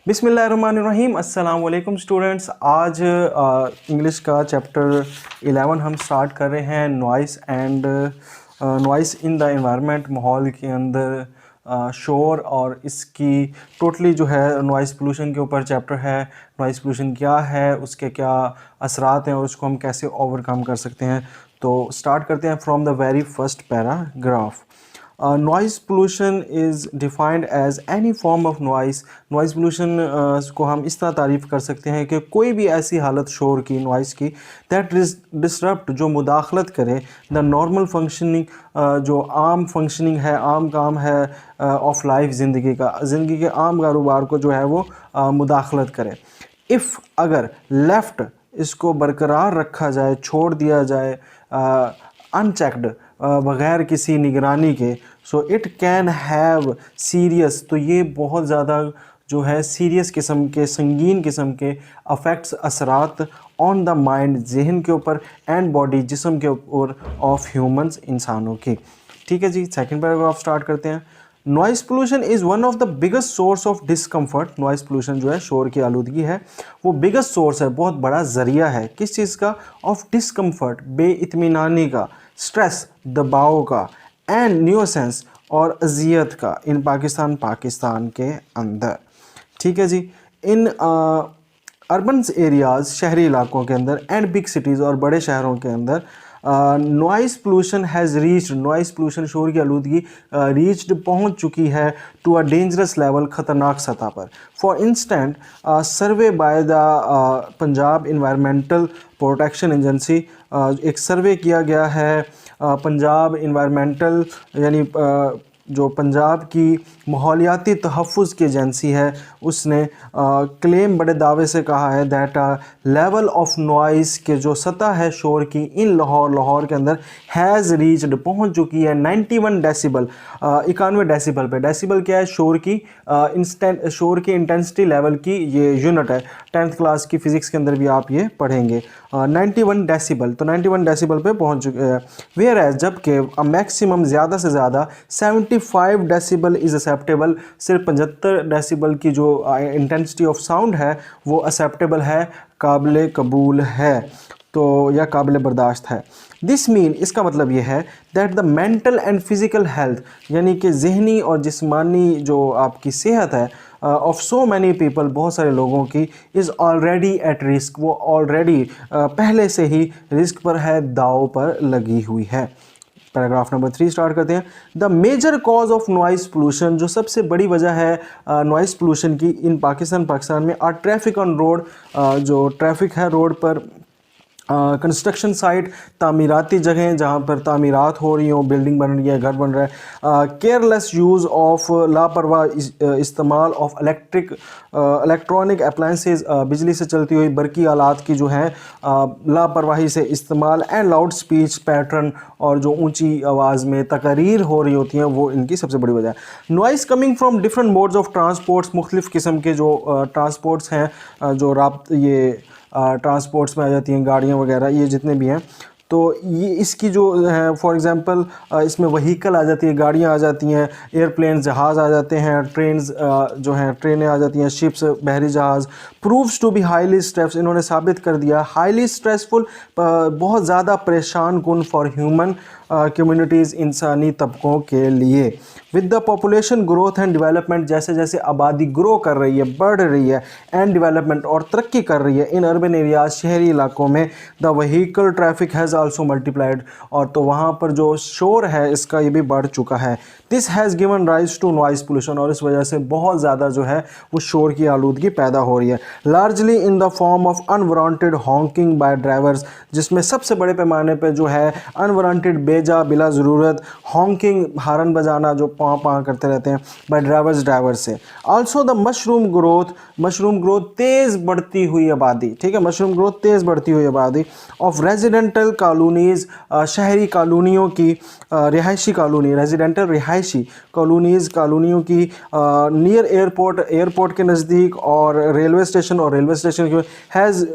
बिस्मिल्लाहिर्रहमानिर्रहीम। अस्सलाम वालेकुम स्टूडेंट्स। आज इंग्लिश का चैप्टर 11 हम स्टार्ट कर रहे हैं। नॉइस इन द एनवायरनमेंट, माहौल के अंदर शोर और इसकी टोटली जो है नॉइस पोल्यूशन के ऊपर चैप्टर है। नॉइस पोल्यूशन क्या है, उसके क्या असरात हैं और उसको हम कैसे ओवरकम कर सकते हैं। तो स्टार्ट करते हैं from the very first paragraph. Noise pollution is defined as any form of noise pollution को हम इस तरह तारीफ़ कर सकते हैं कि कोई भी ऐसी हालत शोर की, नॉइज़ की, दैट डिसरप्ट, जो मुदाखलत करे द नॉर्मल फंक्शनिंग, जो आम फंक्शनिंग है, आम काम है ऑफ लाइफ, ज़िंदगी के आम कारोबार को जो है वो मुदाखलत करे। इफ़, अगर लेफ़्ट, इसको बरकरार रखा जाए, छोड़ दिया जाए अनचेक्ड, बग़ैर किसी निगरानी के, so it can have serious, तो ये बहुत ज़्यादा जो है सीरियस किस्म के, संगीन किस्म के अफेक्ट्स, असरात ऑन द माइंड, जहन के ऊपर, एंड बॉडी, जिस्म के ऊपर, ऑफ ह्यूमंस, इंसानों की। ठीक है जी, सेकंड पैराग्राफ स्टार्ट करते हैं। Noise pollution is one of the biggest source of discomfort. Noise pollution जो है, शोर की आलूदगी है, वो बिगेस्ट सोर्स है, बहुत बड़ा ज़रिया है किस चीज़ का? ऑफ डिस्कम्फर्ट, बेइत्मीनानी का, स्ट्रेस, दबाव का, एंड न्यूसेंस, और अजियत का, इन पाकिस्तान के अंदर। ठीक है जी। इन अर्बन एरियाज़, शहरी इलाकों के अंदर, एंड बिग सिटीज़, और बड़े शहरों के अंदर, noise pollution has reached, noise pollution, शोर की आलूदगी रीच्ड, पहुंच चुकी है, टू अ डेंजरस लेवल, ख़तरनाक सतह पर। For instant, survey by the Punjab environmental protection agency, एक सर्वे किया गया है पंजाब इन्वायरमेंटल, यानी जो पंजाब की माहौलियाती तहफ़्फ़ुज़ की एजेंसी है, उसने क्लेम, बड़े दावे से कहा है दैट लेवल ऑफ नॉइस के जो सतह है शोर की, इन लाहौर के अंदर, हैज़ रीच्ड, पहुंच चुकी है 91 डेसिबल, 91 डेसिबल पे। डेसिबल क्या है? शोर की शोर की इंटेंसिटी लेवल की ये यूनिट है। 10th क्लास की फ़िज़िक्स के अंदर भी आप ये पढ़ेंगे। 91 डेसिबल, तो 91 डेसिबल पे पहुंच चुके हैं। वेयर एज, जबकि मैक्सिमम, ज़्यादा से ज़्यादा 75 डेसिबल इज़ एक्सेप्टेबल, सिर्फ 75 डेसिबल की जो इंटेंसिटी ऑफ साउंड है वो एक्सेप्टेबल है, काबिल कबूल है, तो या काबिल बर्दाश्त है। दिस मीन, इसका मतलब ये है that the mental and physical health, यानी कि जहनी और जिस्मानी जो आपकी सेहत है, ऑफ सो मैनी पीपल, बहुत सारे लोगों की, इज़ ऑलरेडी एट रिस्क, वो ऑलरेडी पहले से ही रिस्क पर है, दाव पर लगी हुई है। पैराग्राफ नंबर 3 स्टार्ट करते हैं। The major cause of noise pollution, जो सबसे बड़ी वजह है नॉइस पोल्यूशन की इन पाकिस्तान में, आर ट्रैफिक ऑन रोड, जो ट्रैफिक है रोड पर, कंस्ट्रक्शन साइट, तामीराती जगहें जहाँ पर तामीरात हो रही हों, बिल्डिंग बन रही है, घर बन रहा है, केयरलेस यूज़ ऑफ, लापरवाह इस्तेमाल ऑफ इलेक्ट्रॉनिक अप्लाइंसेस, बिजली से चलती हुई बरकी आलात की जो हैं लापरवाही से इस्तेमाल, एंड लाउड स्पीच पैटर्न, और जो ऊंची आवाज़ में तकरीर हो रही होती हैं, वो इनकी सबसे बड़ी वजह है। Noise coming from different modes of transports, मुख्तलिफ़ किस्म के जो ट्रांसपोर्ट्स हैं, जो ये ट्रांसपोर्ट्स में आ जाती हैं, गाड़ियाँ वगैरह, ये जितने भी हैं, तो ये इसकी जो है, फॉर एग्ज़ाम्पल इसमें वहीकल आ जाती है, गाड़ियाँ आ जाती हैं, एयरप्लेन, जहाज़ आ जाते हैं, ट्रेन्स जो हैं, ट्रेनें आ जाती हैं, शिप्स, बहरी जहाज़, proves to be highly stress, इन्होंने साबित कर दिया, हाईली स्ट्रेसफुल, बहुत ज़्यादा परेशान कुन, फॉर ह्यूमन कम्युनिटीज़, इंसानी तबकों के लिए। With the population growth and development, जैसे जैसे आबादी ग्रो कर रही है, बढ़ रही है, एंड डेवलपमेंट, और तरक्की कर रही है, इन अर्बन एरियाज, शहरी इलाकों में, the vehicle traffic has also multiplied, और तो वहाँ पर जो शोर है इसका ये भी बढ़ चुका है। This has given rise to noise pollution, और इस वजह से बहुत ज़्यादा जो है वो शोर की आलूदगी पैदा हो रही है। Largely in the form of unwanted honking by drivers, जिसमें सबसे बड़े पैमाने पे जो है अनवांटेड, बेजा, बिला ज़रूरत हॉकिंग, हारन बजाना, जो पाँ करते रहते हैं, बाय ड्राइवर से। आल्सो द मशरूम ग्रोथ, तेज़ बढ़ती हुई आबादी, ठीक है, मशरूम ग्रोथ, तेज़ बढ़ती हुई आबादी, ऑफ रेजिडेंटल कॉलोनीज़, शहरी कॉलोनियों की, रिहायशी कॉलोनी, रेजिडेंटल रिहायशी कॉलोनियों की, नियर एयरपोर्ट के नज़दीक, और रेलवे स्टेशन के, हैज़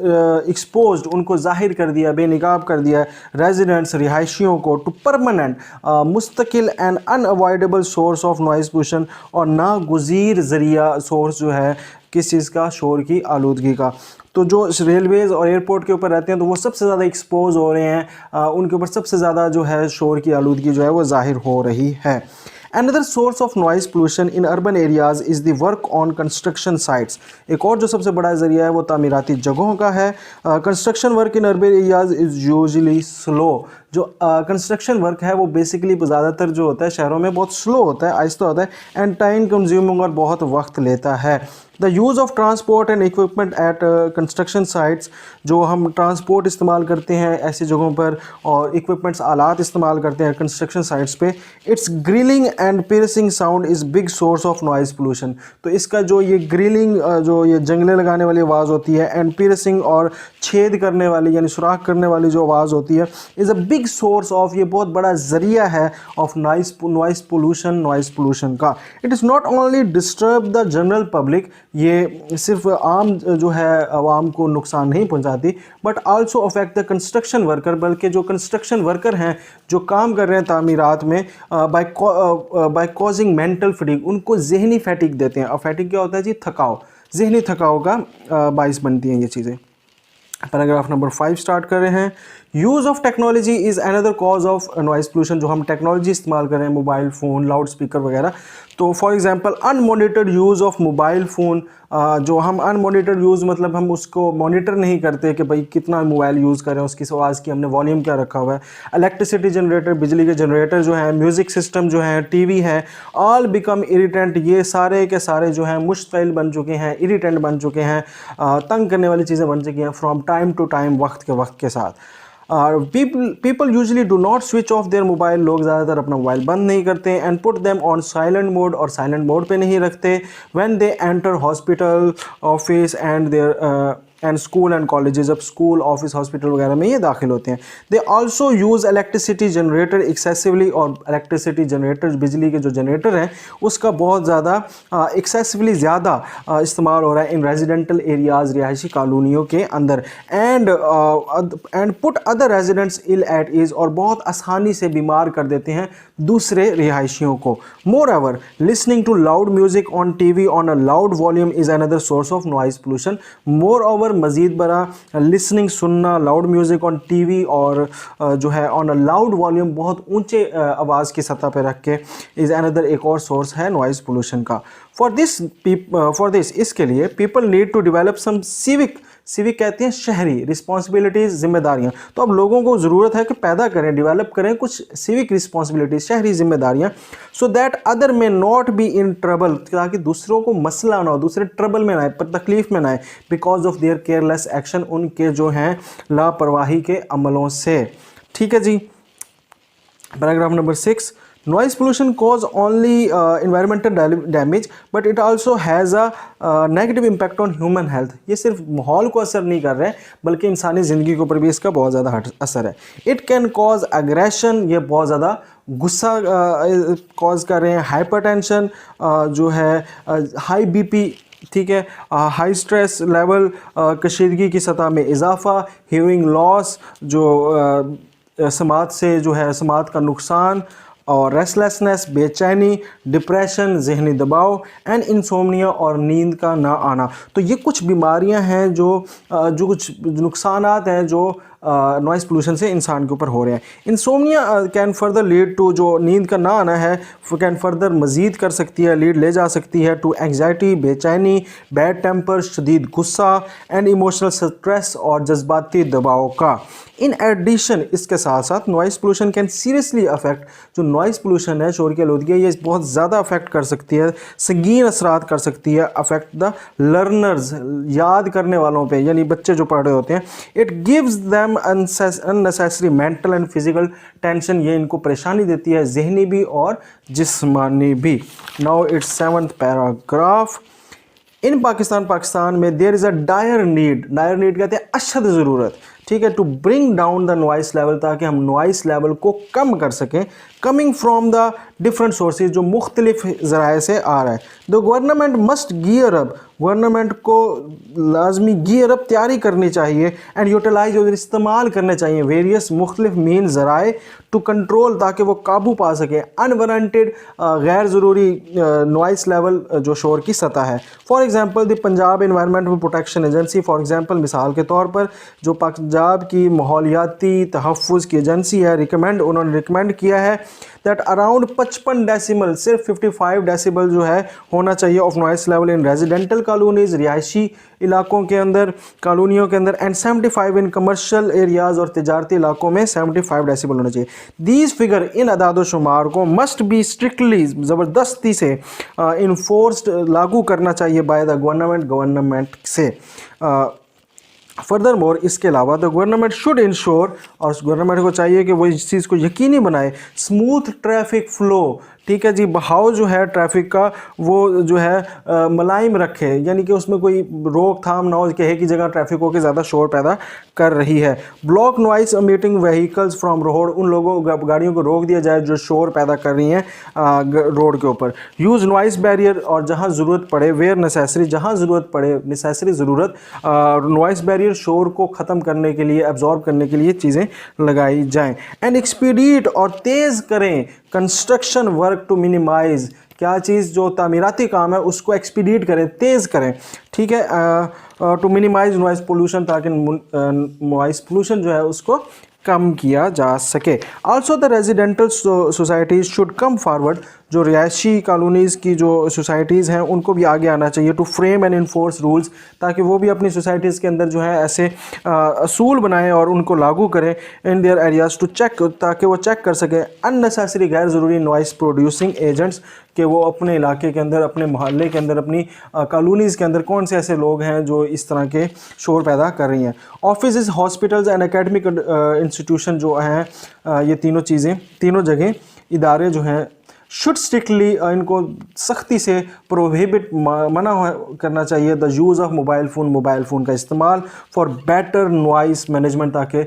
एक्सपोज्ड, उनको जाहिर कर दिया, बेनिकाब कर दिया रेजिडेंट्स, रिहायशियों को, टू परमानेंट, मुस्तकिल and unavoidable source of noise pollution, और नागुज़ीर ज़रिया, सोर्स जो है किस चीज़ का, शोर की आलूदगी का। तो जो रेलवेज़ और एयरपोर्ट के ऊपर रहते हैं तो वो सबसे ज़्यादा एक्सपोज हो रहे हैं, उनके ऊपर सबसे ज़्यादा जो है शोर की आलूदगी जो है वो ज़ाहिर हो रही है। Another source of noise pollution in urban areas is the work on construction sites. एक और जो सबसे बड़ा ज़रिया है वो तामीराती जगहों का है। Construction work in urban areas is usually slow. जो कंस्ट्रक्शन वर्क है वो बेसिकली ज़्यादातर जो होता है शहरों में बहुत स्लो होता है, आहिस्ता होता है एंड टाइम कंज्यूमिंग और बहुत वक्त लेता है। The use of transport and equipment at construction sites, जो हम ट्रांसपोर्ट इस्तेमाल करते हैं ऐसी जगहों पर और इक्विपमेंट्स आलात इस्तेमाल करते हैं कंस्ट्रक्शन साइट्स पे, it's grilling and piercing sound is big source of noise pollution. तो इसका जो ये ग्रिलिंग, जो ये जंगले लगाने वाली आवाज़ होती है, एंड पियर्सिंग और छेद करने वाली यानी सुराख करने वाली जो आवाज़ होती है, is a big source of, ये बहुत बड़ा ज़रिया है ऑफ नॉइज़ पोल्यूशन का। It is not only disturb the general public, ये सिर्फ आम जो है आवाम को नुकसान नहीं पहुंचाती, but also affect the construction worker, बल्कि जो कंस्ट्रक्शन वर्कर हैं जो काम कर रहे हैं तामीरात में, बाय कॉजिंग मेंटल फटीग, उनको जहनी फैटिग देते हैं। और फैटिग क्या होता है जी? थकाव, जहनी थकाव का बाइस बनती हैं ये चीज़ें। पैराग्राफ नंबर 5 स्टार्ट कर रहे हैं। Use of technology is another cause of noise pollution. जो हम टेक्नोलॉजी इस्तेमाल कर रहे हैं, मोबाइल फ़ोन, लाउड स्पीकर वगैरह, तो for example unmonitored use of mobile phone, जो हम अनमॉनिटर्ड यूज़ मतलब हम उसको मॉनिटर नहीं करते कि भाई कितना मोबाइल यूज़ कर रहे हैं, उसकी आवाज़ की हमने वॉल्यूम क्या रखा हुआ है। इलेक्ट्रिसिटी जनरेटर, बिजली के जनरेटर जो हैं, म्यूज़िक सिस्टम जो हैं, टीवी है, ऑल बिकम इरिटेंट, ये सारे के सारे जो हैं मुश्तिल बन चुके हैं, इरिटेंट बन चुके हैं, तंग करने वाली चीज़ें बन चुकी हैं फ्रॉम टाइम टू टाइम, वक्त के साथ। People usually do not switch off their mobile, लोग ज़्यादातर अपना मोबाइल बंद नहीं करते, and put them on silent mode, और साइलेंट मोड पे नहीं रखते। When they enter hospital, office and there and school and colleges, जब स्कूल, ऑफिस, हॉस्पिटल वगैरह में ये दाखिल होते हैं। They also use electricity generator excessively, और इलेक्ट्रिसिटी जनरेटर, बिजली के जो जनरेटर हैं उसका बहुत ज़्यादा एक्सेसिवली ज़्यादा इस्तेमाल हो रहा है इन रेजिडेंटल एरियाज़, रिहायशी कॉलोनियों के अंदर, and put other residents ill at ease, और बहुत आसानी से बीमार कर देते हैं दूसरे रिहायशियों को। More ever listening to loud music on TV on a loud volume is another source of noise pollution. Moreover मज़ीद बरा लिसनिंग, सुनना लाउड म्यूज़िक ऑन टीवी और जो है ऑन अ लाउड वॉल्यूम, बहुत ऊंचे आवाज़ की सतह पे रख के, इज़ अनदर एक और सोर्स है नॉइज़ पोल्यूशन का। फॉर दिस इसके लिए people need to develop some civic कहते हैं शहरी रिस्पॉन्सिबिलिटीज़, जिम्मेदारियाँ। तो अब लोगों को ज़रूरत है कि पैदा करें, डेवलप करें कुछ सिविक रिस्पॉन्सिबिलिटीज़, शहरी जिम्मेदारियाँ, सो दैट अदर में नॉट बी इन ट्रबल, ताकि दूसरों को मसला ना हो, दूसरे ट्रबल में ना आए, पर तकलीफ़ में ना आए, because of their careless action, उनके जो हैं लापरवाही के अमलों से। ठीक है जी। Paragraph number 6, noise pollution cause only environmental damage but it also has a negative impact on human health। ये सिर्फ माहौल को असर नहीं कर रहे हैं बल्कि इंसानी ज़िंदगी के ऊपर भी इसका बहुत ज़्यादा असर है। It can cause aggression, ये बहुत ज़्यादा गुस्सा कॉज कर रहे हैं, हाइपरटेंशन जो है, हाई बीपी, ठीक है, हाई स्ट्रेस लेवल, कशीदगी की सतह में इजाफा, हियरिंग लॉस, जो समात से जो है समात का नुकसान, और रेस्टलेसनेस, बेचैनी, डिप्रेशन, जहनी दबाव, एंड इंसोम्निया, और नींद का ना आना। तो ये कुछ बीमारियां हैं जो कुछ नुकसानात हैं जो नॉइज़ पोल्यूशन से इंसान के ऊपर हो रहे हैं। Insomnia can further lead to, जो नींद का ना आना है कैन फर्दर मज़ीद कर सकती है, लीड ले जा सकती है टू एंग्जाइटी, बेचैनी, बैड टेम्पर, शदीद गुस्सा, एंड इमोशनल स्ट्रेस, और जज्बाती दबाव का। इन एडिशन, इसके साथ साथ noise pollution can seriously affect, जो नॉइज़ पोल्यूशन है, शोर की आलूदगी है, ये बहुत ज़्यादा अफेक्ट कर सकती है, संगीन असरात कर सकती है, अफेक्ट द लर्नर्स, याद करने वालों पे, यानी बच्चे जो पढ़ रहे होते हैं। It gives them unnecessary mental and physical tension, ये इनको परेशानी देती है, जहनी भी और जिस्मानी भी। Now it's 7th paragraph. In Pakistan में there is a dire need कहते हैं अशद ज़रूरत, ठीक है, to bring down the noise level, ताकि हम नॉइस लेवल को कम कर सकें। Coming from the different sources, जो मुख्तलिफ ज़राए से आ रहा है। The government must gear up, government को लाजमी गियर अप तैयारी करनी चाहिए एंड यूटिलाइज और इस्तेमाल करने चाहिए वेरियस मुख्तलिफ मीन ज़राए टू कंट्रोल, ताकि वो काबू पा सके अनवारंटेड गैर ज़रूरी नॉइस लेवल जो शोर की सतह है। For example the Punjab environmental protection agency, for example मिसाल के तौर पर जो पंजाब की माहौलियाती तहफ़्फ़ुज़ की एजेंसी है, उन्होंने रिकमेंड किया है दैट अराउंड 55 डेसिबल, सिर्फ 55 डेसिबल जो है होना चाहिए of noise level in residential colonies, रिहायशी इलाकों के अंदर, कॉलोनियों के अंदर, एंड 75 इन कमर्शियल एरियाज़ और तिजारती इलाकों में 75 डेसिबल होना चाहिए। दीज फिगर, इन अदाद शुमार को मस्ट बी स्ट्रिक्टली, ज़बरदस्ती से इन्फोर्स्ड, लागू करना चाहिए बाय द गवर्नमेंट से। फर्दर मोर, इसके अलावा द गवर्नमेंट शुड इंश्योर, और गवर्नमेंट को चाहिए कि वो इस चीज़ को यकीनी बनाए, स्मूथ ट्रैफिक फ्लो, ठीक है जी, बहाव जो है ट्रैफिक का वो जो है मुलायम रखे, यानी कि उसमें कोई रोक थाम ना हो कि एक ही जगह ट्रैफिक होकर ज़्यादा शोर पैदा कर रही है। Block noise emitting vehicles from road, उन लोगों गाड़ियों को रोक दिया जाए जो शोर पैदा कर रही हैं रोड के ऊपर। यूज़ नॉइस बैरियर, और जहाँ ज़रूरत पड़े, वेयर नेसेसरी, जहाँ ज़रूरत पड़े, नेसेसरी ज़रूरत, नॉइस बैरियर शोर को ख़त्म करने के लिए, एब्जॉर्ब करने के लिए चीज़ें लगाई जाएँ। एंड एक्सपीडिट, और तेज़ करें कंस्ट्रक्शन वर्क टू मिनिमाइज, क्या चीज़ जो तामीराती काम है उसको एक्सपीडिट करें, तेज़ करें, ठीक है, टू मिनिमाइज नॉइस पोल्यूशन, ताकि नॉइस पोल्यूशन जो है उसको कम किया जा सके। Also the residential societies should come forward, जो रिहायशी कॉलोनीज़ की जो सोसाइटीज़ हैं उनको भी आगे आना चाहिए to frame and enforce rules, ताकि वो भी अपनी सोसाइटीज़ के अंदर जो है ऐसे असूल बनाएं और उनको लागू करें in their areas to check, ताकि वो चेक कर सकें अननेसेसरी गैर ज़रूरी नॉइस प्रोड्यूसिंग एजेंट्स, कि वो अपने इलाके के अंदर, अपने मोहल्ले के अंदर, अपनी कॉलोनीज़ के अंदर कौन से ऐसे लोग हैं जो इस तरह के शोर पैदा कर रही हैं। Office, hospitals and academic institution जो हैं, ये तीनों चीज़ें, तीनों जगह इदारे जो हैं शुड स्ट्रिक्टली, इनको सख्ती से प्रोहिबिट, मना करना चाहिए the use of mobile phone का इस्तेमाल फॉर बेटर नॉइस मैनेजमेंट, ताकि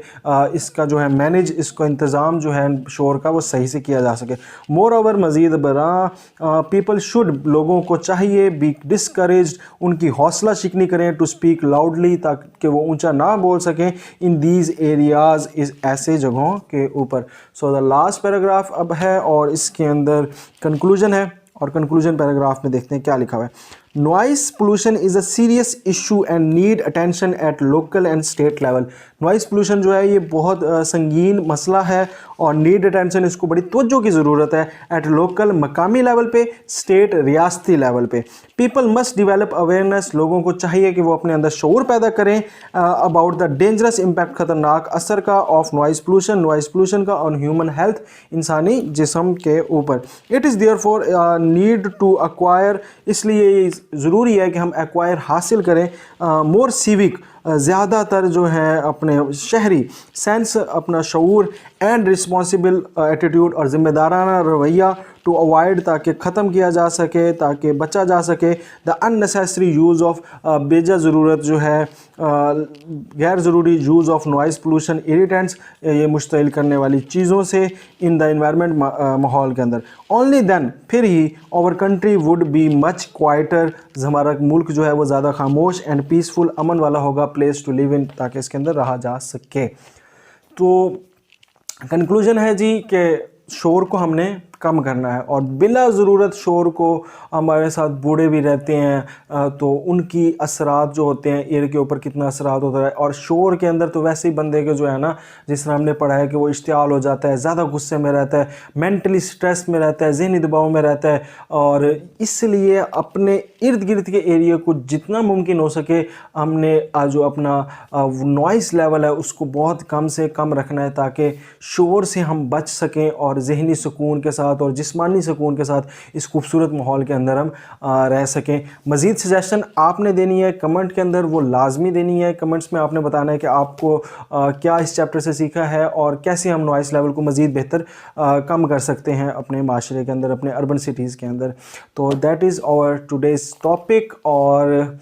इसका जो है मैनेज, इसको इंतज़ाम जो है शोर का वो सही से किया जा सके। मोर ओवर, मज़ीद बरा, पीपल शुड, लोगों को चाहिए, बी डिस्करेज्ड, उनकी हौसला शिकनी करें टू स्पीक लाउडली, ताकि वो ऊंचा ना बोल सकें इन दीज एरियाज़, इस ऐसे जगहों के ऊपर। सो द लास्ट पैराग्राफ अब है और इसके अंदर कंक्लूजन है, और कंक्लूजन पैराग्राफ में देखते हैं क्या लिखा हुआ है। Noise pollution is a serious issue and need attention at local and state level. Noise pollution जो है ये बहुत संगीन मसला है और नीड अटेंशन, इसको बड़ी तवज्जो की ज़रूरत है एट लोकल, मकामी लेवल पे, स्टेट, रियासती लेवल पे। पीपल मस्ट डिवेलप अवेयरनेस, लोगों को चाहिए कि वो अपने अंदर शऊर पैदा करें अबाउट द डेंजरस इम्पैक्ट, ख़तरनाक असर का, ऑफ नॉइस पोल्यूशन का ऑन ह्यूमन हेल्थ, इंसानी जिस्म के ऊपर। It is therefore need to acquire, इसलिए ज़रूरी है कि हम एक्वायर हासिल करें मोर सिविक, ज़्यादातर जो है अपने शहरी सेंस, अपना शऊर एंड रिस्पॉन्सिबल एटीट्यूड, और ज़िम्मेदाराना रवैया टू अवॉइड, ताकि ख़त्म किया जा सके, ताकि बचा जा सके द अननेसेसरी यूज़ ऑफ, बेजा ज़रूरत जो है गैर ज़रूरी use of noise pollution irritants, ये मुश्तइल करने वाली चीज़ों से इन द इन्वायरमेंट, माहौल के अंदर। ओनली देन, फिर ही our country would be much quieter, हमारा मुल्क जो है वो ज़्यादा खामोश एंड पीसफुल, अमन वाला होगा, प्लेस टू लिव इन, ताकि इसके अंदर रहा जा सके। तो कंक्लूजन है जी कि शोर को हमने कम करना है, और बिला ज़रूरत शोर को, हमारे साथ बूढ़े भी रहते हैं तो उनकी असरात जो होते हैं ईयर के ऊपर कितना असरात होता है, और शोर के अंदर तो वैसे ही बंदे के जो है ना, जिस तरह हमने पढ़ा है कि वो इश्तियाल हो जाता है, ज़्यादा गुस्से में रहता है, मेंटली स्ट्रेस में रहता है, ज़हनी दबाव में रहता है, और इसलिए अपने इर्द गिर्द के एरिया को जितना मुमकिन हो सके हमने जो अपना नॉइस लेवल है उसको बहुत कम से कम रखना है, ताकि शोर से हम बच सकें और ज़हनी सुकून के साथ और जिस्मानी सुकून के साथ इस खूबसूरत माहौल के अंदर हम रह सकें। मज़ीद सजेशन आपने देनी है कमेंट के अंदर, वो लाजमी देनी है। कमेंट्स में आपने बताना है कि आपको क्या इस चैप्टर से सीखा है और कैसे हम नॉइस लेवल को मज़ीद बेहतर कम कर सकते हैं अपने माशरे के अंदर, अपने अर्बन सिटीज़ के अंदर। तो that is our today's topic, और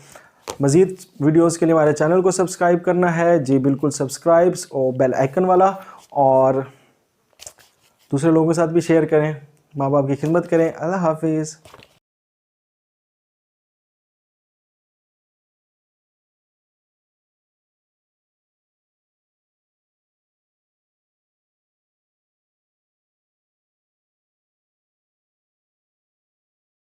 मज़ीद वीडियोस के लिए हमारे चैनल को सब्सक्राइब करना है जी, बिल्कुल सब्सक्राइब्स और बेल आइकन वाला, और दूसरे लोगों के साथ भी शेयर करें, माँ बाप की खिदमत करें। अल्लाह हाफिज़।